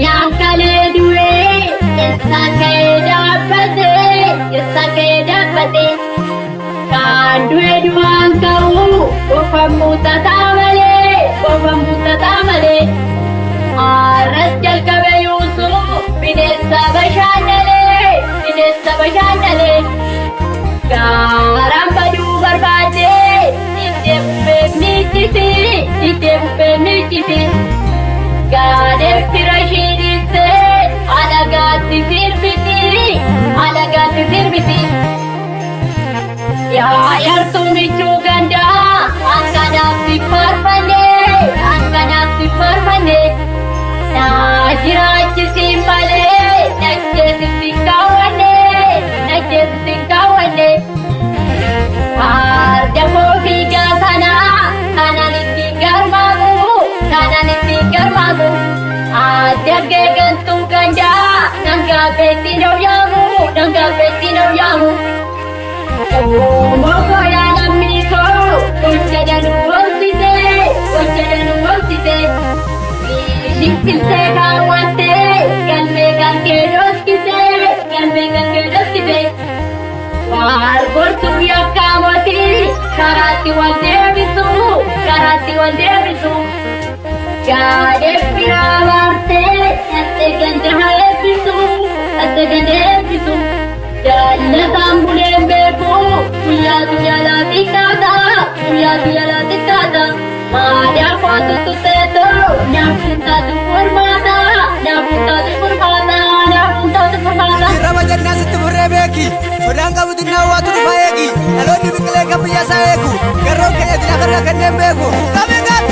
Nyakale dure, isake dapate. Kan dure duang kau, kofamuta tamale. Aras jal kabe Yusuf, binesa bashanale. Garam badu barbade, itepe nitisi. Gade firashiri se, alagati firbiti. Ya yar tumi chuganda, anganafti farfane. Na jirachi simpale, nakjesi singkawane. Arja kofi gasana, kananiti garmamu. Arja gegantu ganda, nangga betino yamu. Mokoya namiko, konchadanu osite. Shikse kawante, galme gankeroskite. War gortu yakamoti, karati waldevisu. Gade piravarte, ate gande episu. Jalla tambule beku, kuya la tikada. Madia patu tuteto, nyapunta tu formata. Ramajanna situmure beki, odanga budina watu bayegi. Aloni bikle kapiya saeku, garro ke edina karra kanne beku. Kabegat.